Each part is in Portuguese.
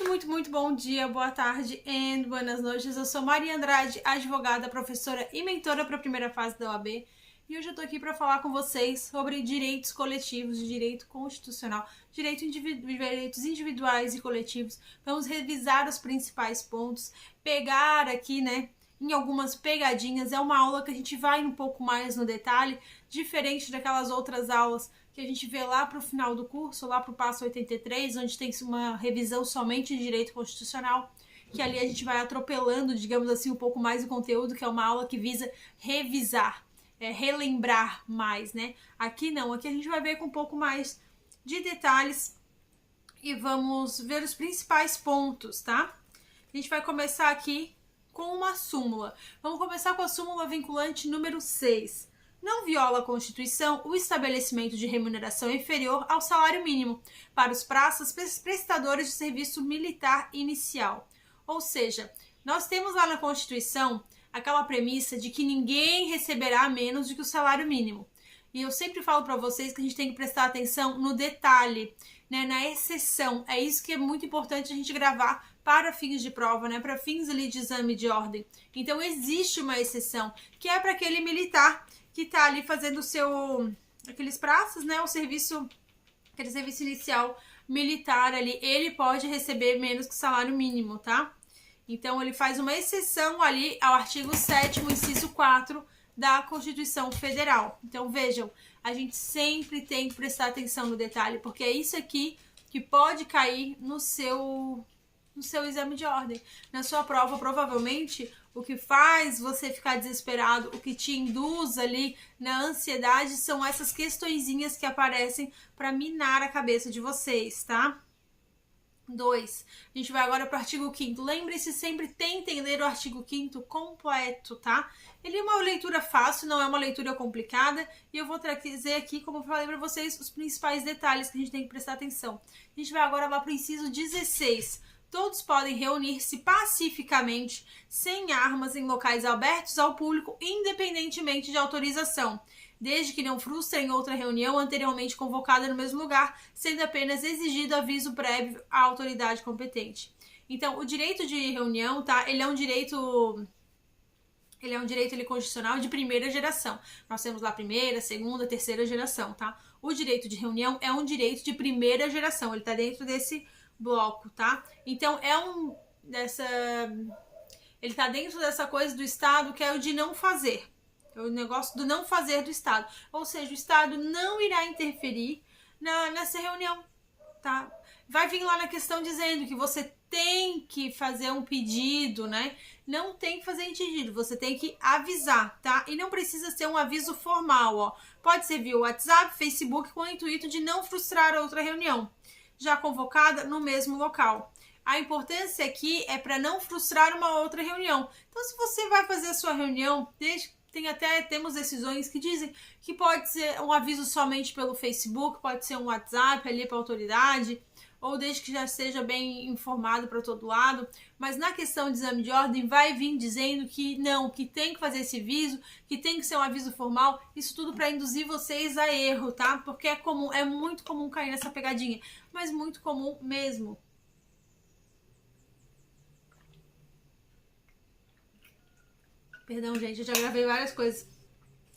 Muito bom dia, boa tarde e buenas noites. Eu sou Maria Andrade, advogada, professora e mentora para a primeira fase da OAB. E hoje eu tô aqui para falar com vocês sobre direitos coletivos, direito constitucional, direitos individuais e coletivos. Vamos revisar os principais pontos, pegar aqui, em algumas pegadinhas. É uma aula que a gente vai um pouco mais no detalhe, diferente daquelas outras aulas que a gente vê lá para o final do curso, lá para o passo 83, onde tem uma revisão somente de direito constitucional, que ali a gente vai atropelando, digamos assim, um pouco mais o conteúdo, que é uma aula que visa revisar, relembrar mais, né? Aqui não, aqui a gente vai ver com um pouco mais de detalhes e vamos ver os principais pontos, tá? A gente vai começar aqui com uma súmula. Vamos começar com a súmula vinculante número 6. Não viola a Constituição o estabelecimento de remuneração inferior ao salário mínimo para os praças prestadores de serviço militar inicial. Ou seja, nós temos lá na Constituição aquela premissa de que ninguém receberá menos do que o salário mínimo. E eu sempre falo para vocês que a gente tem que prestar atenção no detalhe, na exceção. É isso que é muito importante a gente gravar para fins de prova, para fins ali de exame de ordem. Então existe uma exceção, que é para aquele militar que tá ali fazendo aqueles praças, aquele serviço inicial militar ali, ele pode receber menos que o salário mínimo, tá? Então ele faz uma exceção ali ao artigo 7º, inciso 4 da Constituição Federal. Então vejam, a gente sempre tem que prestar atenção no detalhe, porque é isso aqui que pode cair no seu exame de ordem. Na sua prova, provavelmente, o que faz você ficar desesperado, o que te induz ali na ansiedade são essas questõezinhas que aparecem para minar a cabeça de vocês, tá? 2. A gente vai agora para o artigo 5º. Lembre-se, sempre tentem ler o artigo 5º completo, tá? Ele é uma leitura fácil, não é uma leitura complicada, e eu vou trazer aqui, como eu falei para vocês, os principais detalhes que a gente tem que prestar atenção. A gente vai agora lá para o inciso 16. Todos podem reunir-se pacificamente, sem armas, em locais abertos ao público, independentemente de autorização, desde que não frustrem outra reunião anteriormente convocada no mesmo lugar, sendo apenas exigido aviso prévio à autoridade competente. Então, o direito de reunião, tá? Ele é um direito constitucional de primeira geração. Nós temos lá primeira, segunda, terceira geração, tá? O direito de reunião é um direito de primeira geração, ele tá dentro desse bloco, tá? Então ele tá dentro dessa coisa do Estado que é o de não fazer, é o negócio do não fazer do Estado, ou seja, o Estado não irá interferir nessa reunião, tá? Vai vir lá na questão dizendo que você tem que fazer um pedido, não tem que fazer pedido, você tem que avisar, tá? E não precisa ser um aviso formal, ó. Pode ser via WhatsApp, Facebook, com o intuito de não frustrar outra reunião já convocada no mesmo local. A importância aqui é para não frustrar uma outra reunião. Então, se você vai fazer a sua reunião, temos decisões que dizem que pode ser um aviso somente pelo Facebook, pode ser um WhatsApp ali para a autoridade, ou desde que já esteja bem informado para todo lado, mas na questão de exame de ordem vai vir dizendo que não, que tem que fazer esse aviso, que tem que ser um aviso formal, isso tudo para induzir vocês a erro, tá? Porque é muito comum cair nessa pegadinha, mas muito comum mesmo. Perdão, gente, eu já gravei várias coisas.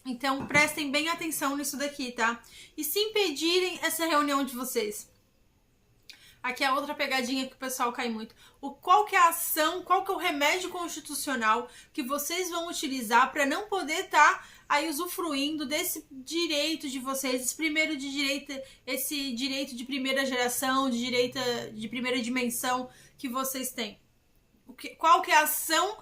Então, prestem bem atenção nisso daqui, tá? E se impedirem essa reunião de vocês? Aqui é outra pegadinha que o pessoal cai muito. Qual que é a ação, qual que é o remédio constitucional que vocês vão utilizar para não poder estar aí usufruindo desse direito de vocês, esse direito de primeira geração, de primeira dimensão que vocês têm? Qual que é a ação,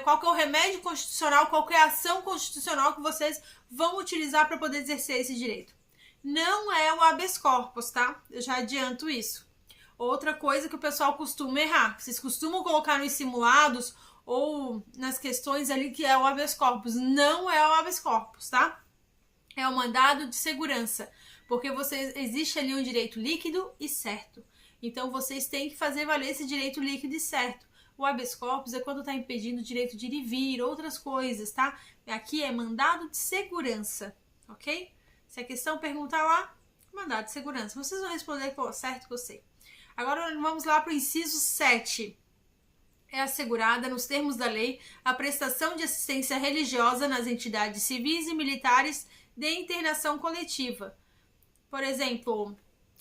qual que é o remédio constitucional, qual que é a ação constitucional que vocês vão utilizar para poder exercer esse direito? Não é o habeas corpus, tá? Eu já adianto isso. Outra coisa que o pessoal costuma errar, vocês costumam colocar nos simulados ou nas questões ali que é o habeas corpus. Não é o habeas corpus, tá? É o mandado de segurança, porque existe ali um direito líquido e certo. Então vocês têm que fazer valer esse direito líquido e certo. O habeas corpus é quando está impedindo o direito de ir e vir, outras coisas, tá? Aqui é mandado de segurança, ok? Se a questão perguntar lá, mandado de segurança. Vocês vão responder certo que eu sei. Agora vamos lá para o inciso 7. É assegurada, nos termos da lei, a prestação de assistência religiosa nas entidades civis e militares de internação coletiva. Por exemplo,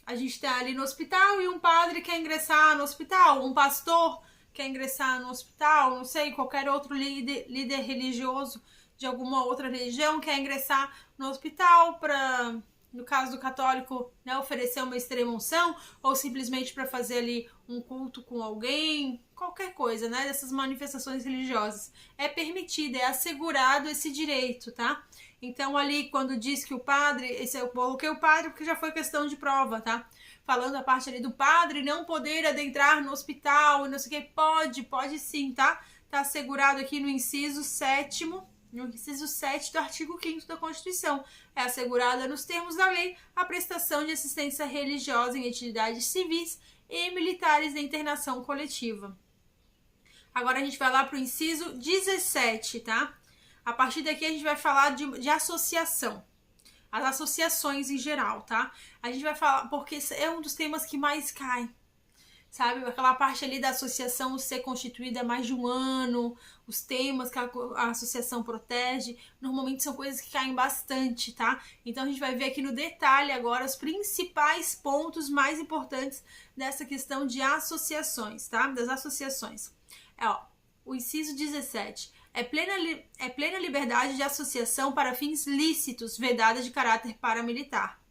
a gente está ali no hospital e um padre quer ingressar no hospital, um pastor quer ingressar no hospital, não sei, qualquer outro líder religioso de alguma outra religião quer ingressar no hospital para, no caso do católico, né, oferecer uma extrema-unção ou simplesmente para fazer ali um culto com alguém, qualquer coisa, né, dessas manifestações religiosas. É permitido, é assegurado esse direito, tá? Então ali quando diz que o padre, esse eu coloquei o padre porque já foi questão de prova, tá? Falando a parte ali do padre não poder adentrar no hospital e não sei o que, pode sim, tá? Tá assegurado aqui no inciso 7º, no inciso 7 do artigo 5º da Constituição. É assegurada nos termos da lei a prestação de assistência religiosa em entidades civis e militares de internação coletiva. Agora a gente vai lá para o inciso 17, tá? A partir daqui a gente vai falar de associação. As associações em geral, tá? A gente vai falar, porque é um dos temas que mais cai, sabe? Aquela parte ali da associação ser constituída há mais de um ano, os temas que a associação protege, normalmente são coisas que caem bastante, tá? Então a gente vai ver aqui no detalhe agora os principais pontos mais importantes dessa questão de associações, tá? Das associações. O inciso 17. É plena liberdade de associação para fins lícitos, vedada de caráter paramilitar.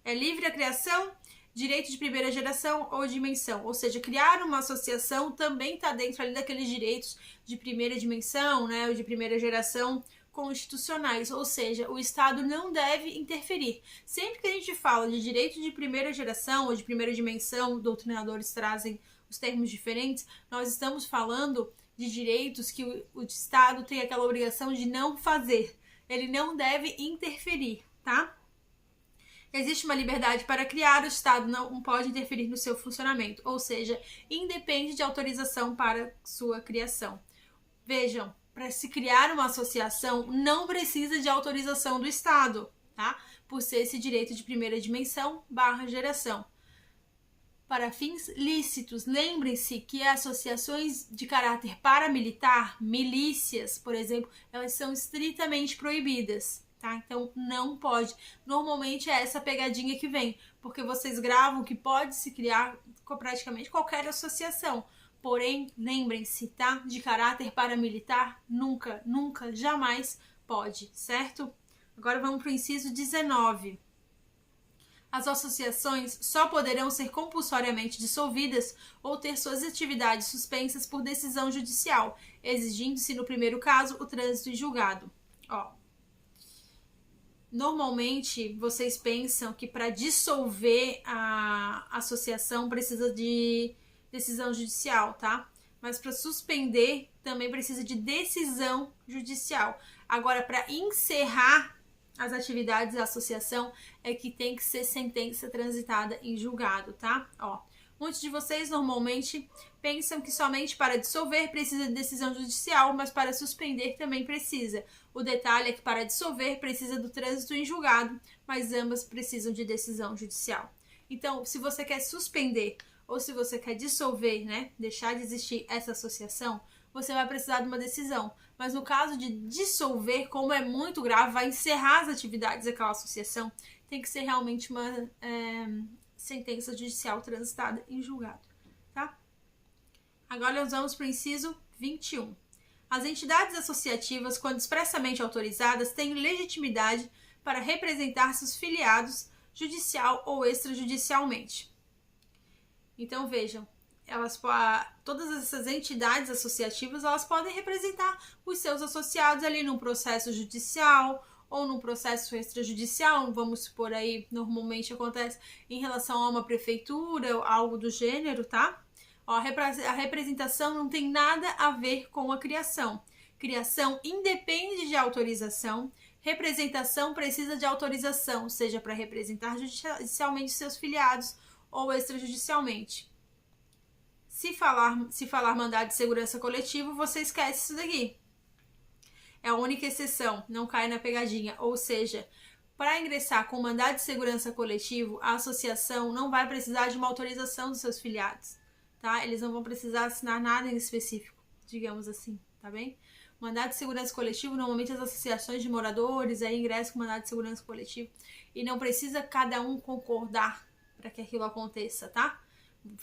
É livre a criação, direito de primeira geração ou dimensão. Ou seja, criar uma associação também está dentro ali daqueles direitos de primeira dimensão, né, ou de primeira geração constitucionais. Ou seja, o Estado não deve interferir. Sempre que a gente fala de direito de primeira geração ou de primeira dimensão, doutrinadores trazem os termos diferentes, nós estamos falando de direitos que o Estado tem aquela obrigação de não fazer. Ele não deve interferir, tá? Existe uma liberdade para criar, o Estado não pode interferir no seu funcionamento, ou seja, independe de autorização para sua criação. Vejam, para se criar uma associação não precisa de autorização do Estado, tá? Por ser esse direito de primeira dimensão / geração. Para fins lícitos, lembrem-se que associações de caráter paramilitar, milícias, por exemplo, elas são estritamente proibidas, tá? Então não pode. Normalmente é essa pegadinha que vem, porque vocês gravam que pode se criar praticamente qualquer associação. Porém, lembrem-se, tá? De caráter paramilitar, nunca, jamais pode, certo? Agora vamos para o inciso 19. As associações só poderão ser compulsoriamente dissolvidas ou ter suas atividades suspensas por decisão judicial, exigindo-se, no primeiro caso, o trânsito em julgado. Normalmente, vocês pensam que para dissolver a associação precisa de decisão judicial, tá? Mas para suspender também precisa de decisão judicial. Agora, para encerrar as atividades da associação é que tem que ser sentença transitada em julgado, tá? Muitos de vocês normalmente pensam que somente para dissolver precisa de decisão judicial, mas para suspender também precisa. O detalhe é que para dissolver precisa do trânsito em julgado, mas ambas precisam de decisão judicial. Então, se você quer suspender ou se você quer dissolver, né, deixar de existir essa associação, você vai precisar de uma decisão. Mas no caso de dissolver, como é muito grave, vai encerrar as atividades daquela associação, tem que ser realmente uma sentença judicial transitada em julgado, tá? Agora nós vamos para o inciso 21. As entidades associativas, quando expressamente autorizadas, têm legitimidade para representar seus filiados judicial ou extrajudicialmente. Então vejam, todas essas entidades associativas, elas podem representar os seus associados ali num processo judicial ou num processo extrajudicial, vamos supor aí, normalmente acontece em relação a uma prefeitura ou algo do gênero, tá? A representação não tem nada a ver com a criação. Criação independe de autorização, representação precisa de autorização, seja para representar judicialmente seus filiados ou extrajudicialmente. Se falar mandado de segurança coletivo, você esquece isso daqui. É a única exceção, não cai na pegadinha. Ou seja, Para ingressar com mandado de segurança coletivo, a associação não vai precisar de uma autorização dos seus filiados, tá? Eles não vão precisar assinar nada em específico, digamos assim, tá bem? Mandado de segurança coletivo, normalmente as associações de moradores aí ingressam com mandado de segurança coletivo e não precisa cada um concordar para que aquilo aconteça, tá?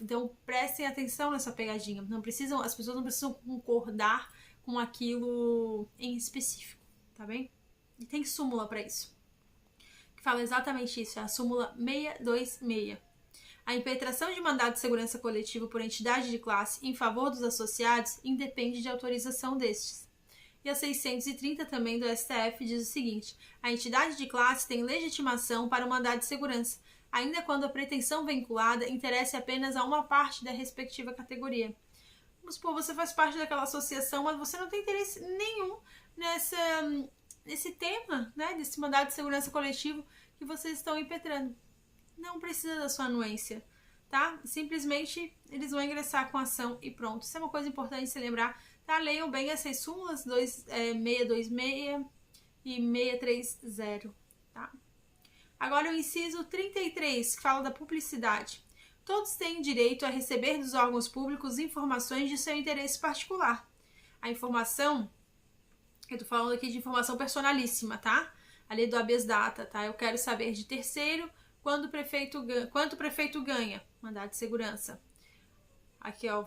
Então prestem atenção nessa pegadinha. As pessoas não precisam concordar com aquilo em específico, tá bem? E tem súmula para isso, que fala exatamente isso, é a súmula 626. A impetração de mandado de segurança coletivo por entidade de classe em favor dos associados independe de autorização destes. E a 630 também do STF diz o seguinte: a entidade de classe tem legitimação para o mandado de segurança, ainda quando a pretensão vinculada interesse apenas a uma parte da respectiva categoria. Vamos supor, você faz parte daquela associação, mas você não tem interesse nenhum nesse tema, né, desse mandado de segurança coletivo que vocês estão impetrando. Não precisa da sua anuência, tá? Simplesmente eles vão ingressar com a ação e pronto. Isso é uma coisa importante se lembrar, tá? Leiam bem essas súmulas 626 e 630, tá? Agora o inciso 33, que fala da publicidade. Todos têm direito a receber dos órgãos públicos informações de seu interesse particular. A informação, eu tô falando aqui de informação personalíssima, tá? A lei do habeas data, tá? Eu quero saber de terceiro quanto o prefeito ganha, mandado de segurança. Aqui, ó,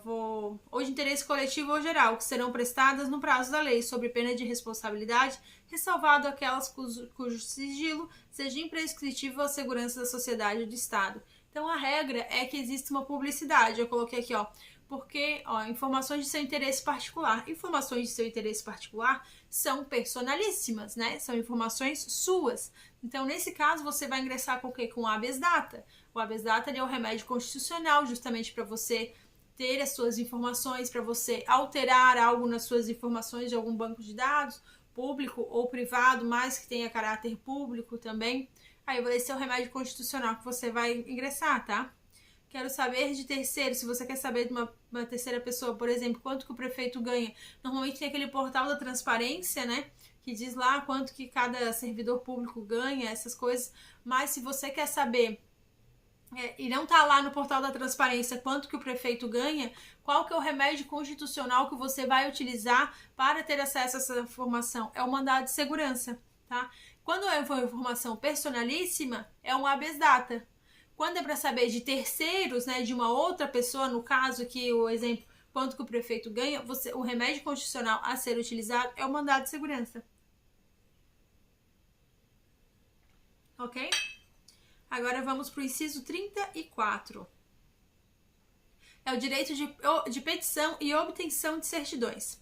ou de interesse coletivo ou geral, que serão prestadas no prazo da lei, sob pena de responsabilidade, ressalvado aquelas cujo sigilo seja imprescritível à segurança da sociedade ou do Estado. Então, a regra é que existe uma publicidade. Eu coloquei aqui, ó, porque, ó, informações de seu interesse particular. Informações de seu interesse particular são personalíssimas, né? São informações suas. Então, nesse caso, você vai ingressar com o quê? Com o habeas data. O habeas data é o remédio constitucional, justamente para você ter as suas informações, para você alterar algo nas suas informações de algum banco de dados, público ou privado, mas que tenha caráter público também. Aí, esse é o remédio constitucional que você vai ingressar, tá? Quero saber de terceiro, se você quer saber de uma terceira pessoa, por exemplo, quanto que o prefeito ganha. Normalmente tem aquele portal da transparência, né? Que diz lá quanto que cada servidor público ganha, essas coisas. Mas se você quer saber e não tá lá no portal da transparência quanto que o prefeito ganha, qual que é o remédio constitucional que você vai utilizar para ter acesso a essa informação? É o mandado de segurança, tá? Quando é uma informação personalíssima, é um habeas data. Quando é para saber de terceiros, né, de uma outra pessoa, no caso aqui, o exemplo, quanto que o prefeito ganha, o remédio constitucional a ser utilizado é o mandado de segurança. Ok? Agora vamos para o inciso 34. É o direito de petição e obtenção de certidões.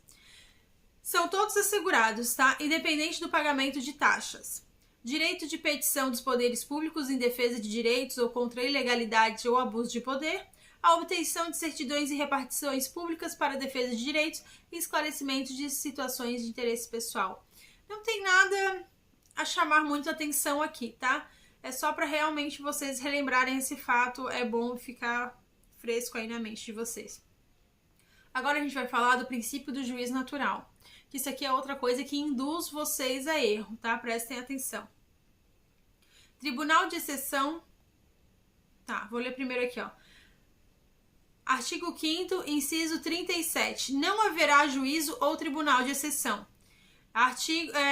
São todos assegurados, tá? Independente do pagamento de taxas. Direito de petição dos poderes públicos em defesa de direitos ou contra ilegalidade ou abuso de poder. A obtenção de certidões e repartições públicas para defesa de direitos e esclarecimento de situações de interesse pessoal. Não tem nada a chamar muito a atenção aqui, tá? É só para realmente vocês relembrarem esse fato, é bom ficar fresco aí na mente de vocês. Agora a gente vai falar do princípio do juiz natural, que isso aqui é outra coisa que induz vocês a erro, tá? Prestem atenção. Tribunal de exceção, tá, vou ler primeiro aqui, ó. Artigo 5º, inciso 37, não haverá juízo ou tribunal de exceção.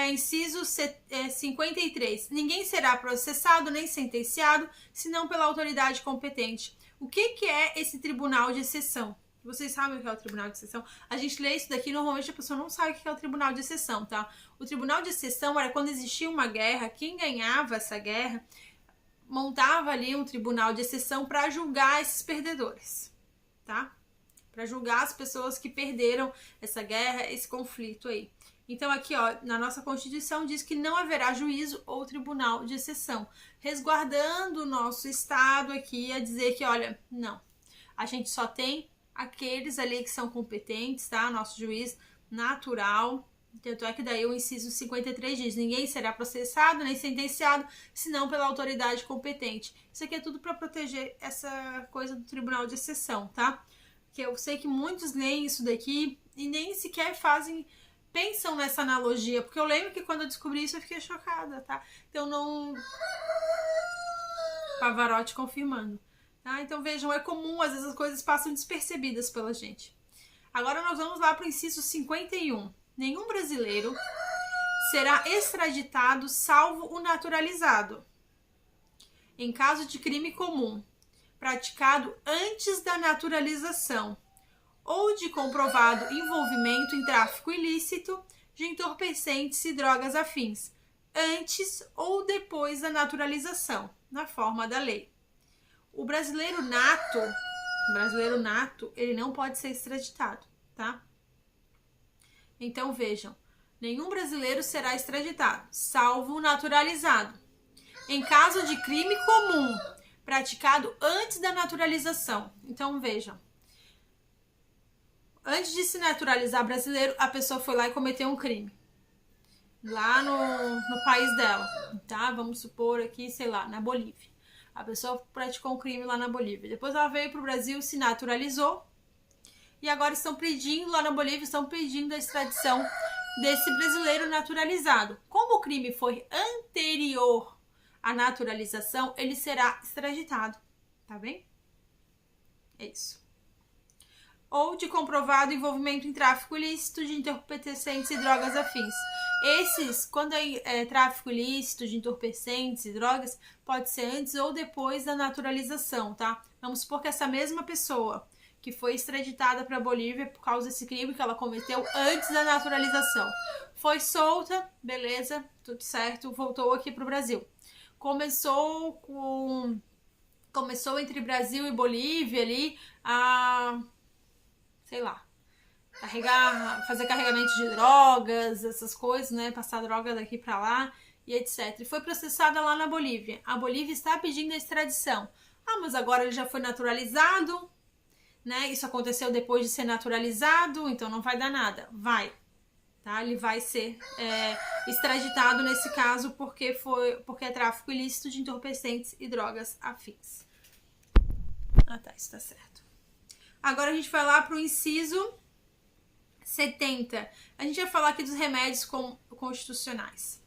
Inciso 53. Ninguém será processado nem sentenciado, senão pela autoridade competente. O que é esse tribunal de exceção? Vocês sabem o que é o tribunal de exceção? A gente lê isso daqui, normalmente a pessoa não sabe o que é o tribunal de exceção, tá? O tribunal de exceção era quando existia uma guerra, quem ganhava essa guerra montava ali um tribunal de exceção para julgar esses perdedores, tá? Para julgar as pessoas que perderam essa guerra, esse conflito aí. Então aqui, ó, na nossa Constituição diz que não haverá juízo ou tribunal de exceção, resguardando o nosso Estado aqui a dizer que, olha, não, a gente só tem aqueles ali que são competentes, tá? Nosso juiz natural. Tanto é que daí o inciso 53 diz: ninguém será processado nem sentenciado, senão pela autoridade competente. Isso aqui é tudo para proteger essa coisa do tribunal de exceção, tá? Que eu sei que muitos leem isso daqui e nem sequer fazem Pensam nessa analogia, porque eu lembro que quando eu descobri isso eu fiquei chocada, tá? Então não... Pavarotti confirmando. Tá? Então vejam, é comum, às vezes as coisas passam despercebidas pela gente. Agora nós vamos lá para o inciso 51. Nenhum brasileiro será extraditado salvo o naturalizado, em caso de crime comum, praticado antes da naturalização, ou de comprovado envolvimento em tráfico ilícito de entorpecentes e drogas afins, antes ou depois da naturalização, na forma da lei. O brasileiro nato, ele não pode ser extraditado, tá? Então vejam, nenhum brasileiro será extraditado, salvo o naturalizado, em caso de crime comum, praticado antes da naturalização. Então vejam, antes de se naturalizar brasileiro, a pessoa foi lá e cometeu um crime. Lá no país dela, tá? Vamos supor aqui, sei lá, na Bolívia. A pessoa praticou um crime lá na Bolívia. Depois ela veio pro Brasil, se naturalizou. E agora estão pedindo, lá na Bolívia, estão pedindo a extradição desse brasileiro naturalizado. Como o crime foi anterior à naturalização, ele será extraditado. Tá bem? É isso. Ou de comprovado envolvimento em tráfico ilícito de entorpecentes e drogas afins. Esses, quando é tráfico ilícito de entorpecentes e drogas, pode ser antes ou depois da naturalização, tá? Vamos supor que essa mesma pessoa que foi extraditada para a Bolívia por causa desse crime que ela cometeu antes da naturalização, foi solta, beleza, tudo certo, voltou aqui para o Brasil. Começou entre Brasil e Bolívia ali a... sei lá, fazer carregamento de drogas, essas coisas, né? Passar droga daqui pra lá e etc. E foi processada lá na Bolívia. A Bolívia está pedindo a extradição. Ah, mas agora ele já foi naturalizado, né? Isso aconteceu depois de ser naturalizado, então não vai dar nada. Vai, tá? Ele vai ser extraditado nesse caso porque é tráfico ilícito de entorpecentes e drogas afins. Ah, tá, isso tá certo. Agora a gente vai lá para o inciso 70. A gente vai falar aqui dos remédios constitucionais.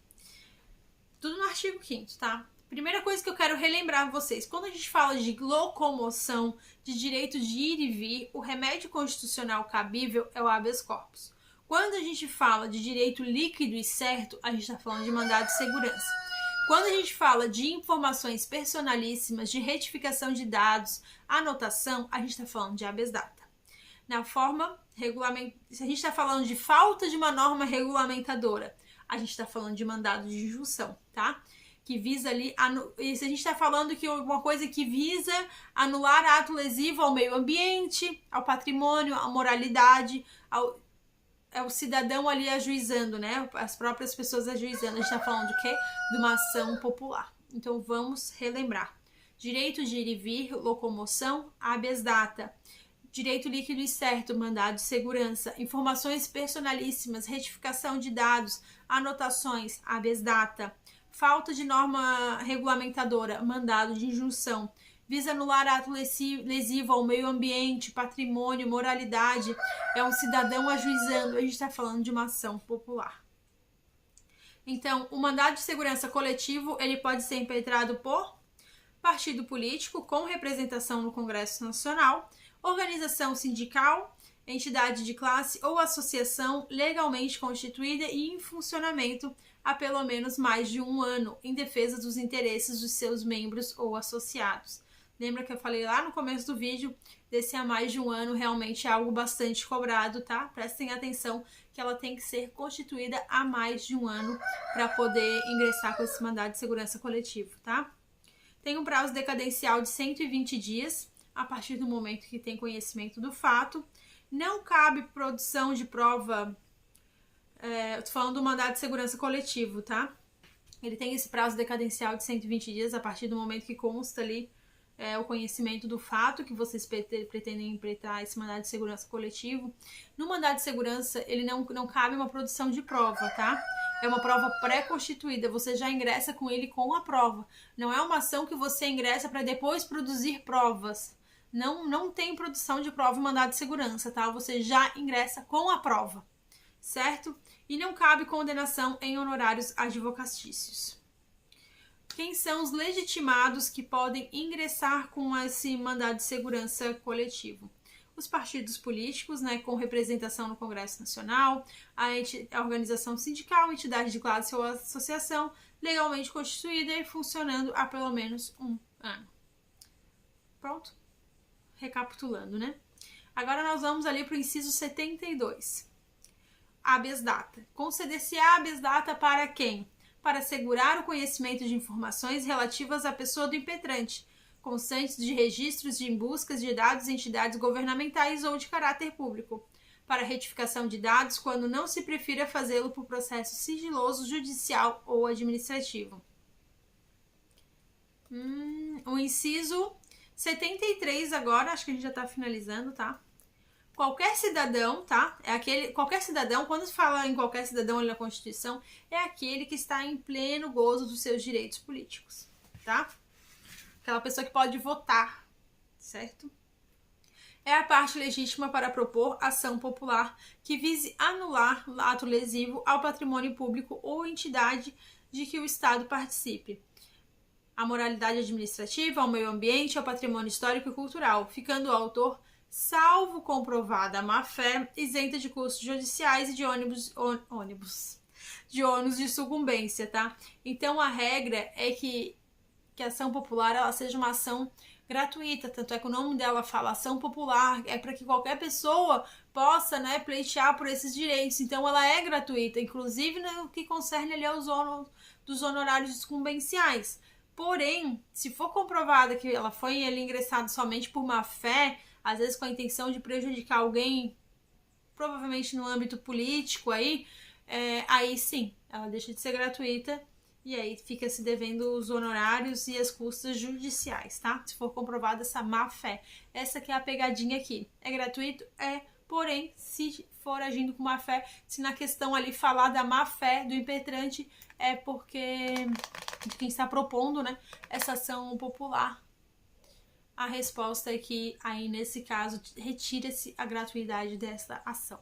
Tudo no artigo 5º, tá? Primeira coisa que eu quero relembrar vocês. Quando a gente fala de locomoção, de direito de ir e vir, o remédio constitucional cabível é o habeas corpus. Quando a gente fala de direito líquido e certo, a gente está falando de mandado de segurança. Quando a gente fala de informações personalíssimas, de retificação de dados, anotação, a gente está falando de habeas data. Na forma se a gente está falando de falta de uma norma regulamentadora, a gente está falando de mandado de injunção, tá? Que visa ali, e se a gente está falando que uma coisa que visa anular ato lesivo ao meio ambiente, ao patrimônio, à moralidade, é o cidadão ali ajuizando, né? As próprias pessoas ajuizando. A gente tá falando de quê? De uma ação popular. Então vamos relembrar. Direito de ir e vir, locomoção, habeas data. Direito líquido e certo, mandado de segurança. Informações personalíssimas, retificação de dados, anotações, habeas data. Falta de norma regulamentadora, mandado de injunção. Visa anular ato lesivo ao meio ambiente, patrimônio, moralidade. É um cidadão ajuizando. A gente está falando de uma ação popular. Então, o mandado de segurança coletivo, ele pode ser impetrado por partido político com representação no Congresso Nacional, organização sindical, entidade de classe ou associação legalmente constituída e em funcionamento há pelo menos mais de 1 ano, em defesa dos interesses dos seus membros ou associados. Lembra que eu falei lá no começo do vídeo, desse há mais de 1 ano, realmente é algo bastante cobrado, tá? Prestem atenção que ela tem que ser constituída há mais de 1 ano para poder ingressar com esse mandado de segurança coletivo, tá? Tem um prazo decadencial de 120 dias, a partir do momento que tem conhecimento do fato. Não cabe produção de prova, eu tô falando do mandado de segurança coletivo, tá? Ele tem esse prazo decadencial de 120 dias, a partir do momento que consta ali o conhecimento do fato que vocês pretendem implementar esse mandado de segurança coletivo. No mandado de segurança, ele não cabe uma produção de prova, tá? É uma prova pré-constituída, você já ingressa com ele com a prova. Não é uma ação que você ingressa para depois produzir provas. Não tem produção de prova em mandado de segurança, tá? Você já ingressa com a prova. certo? E não cabe condenação em honorários advocatícios. Quem são os legitimados que podem ingressar com esse mandado de segurança coletivo? Os partidos políticos, né, com representação no Congresso Nacional, a organização sindical, entidade de classe ou associação legalmente constituída e funcionando há pelo menos 1 ano. Pronto? Recapitulando, né? Agora nós vamos ali para o inciso 72. Habeas data. Conceder-se habeas data para quem? Para assegurar o conhecimento de informações relativas à pessoa do impetrante, constantes de registros de buscas de dados em entidades governamentais ou de caráter público, para retificação de dados quando não se prefira fazê-lo por processo sigiloso, judicial ou administrativo. O inciso 73 agora, acho que a gente já está finalizando, tá? Qualquer cidadão, tá? Qualquer cidadão, quando se fala em qualquer cidadão ali na Constituição, é aquele que está em pleno gozo dos seus direitos políticos, tá? Aquela pessoa que pode votar, certo? É a parte legítima para propor ação popular que vise anular ato lesivo ao patrimônio público ou entidade de que o Estado participe, à moralidade administrativa, ao meio ambiente, ao patrimônio histórico e cultural, ficando o autor, salvo comprovada a má-fé, isenta de custos judiciais e de ônus de sucumbência, tá? Então a regra é que a ação popular ela seja uma ação gratuita, tanto é que o nome dela fala ação popular, é para que qualquer pessoa possa, né, pleitear por esses direitos, então ela é gratuita, inclusive no que concerne ali aos dos honorários sucumbenciais. Porém, se for comprovada que ela foi ingressada somente por má fé, às vezes com a intenção de prejudicar alguém, provavelmente no âmbito político aí sim, ela deixa de ser gratuita e aí fica se devendo os honorários e as custas judiciais, tá? Se for comprovada essa má fé. Essa que é a pegadinha aqui. É gratuito? É, porém, se for agindo com má fé, se na questão ali falar da má fé do impetrante, é porque de quem está propondo, né, essa ação popular. A resposta é que aí nesse caso retira-se a gratuidade dessa ação,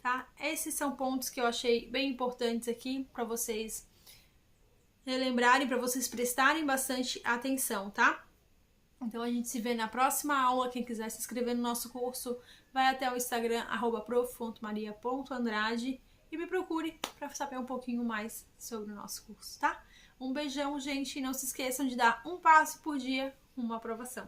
tá? Esses são pontos que eu achei bem importantes aqui para vocês relembrarem, para vocês prestarem bastante atenção, tá? Então a gente se vê na próxima aula. Quem quiser se inscrever no nosso curso, vai até o Instagram @prof.maria.andrade e me procure para saber um pouquinho mais sobre o nosso curso, tá? Um beijão, gente, e não se esqueçam de dar um passo por dia rumo à aprovação.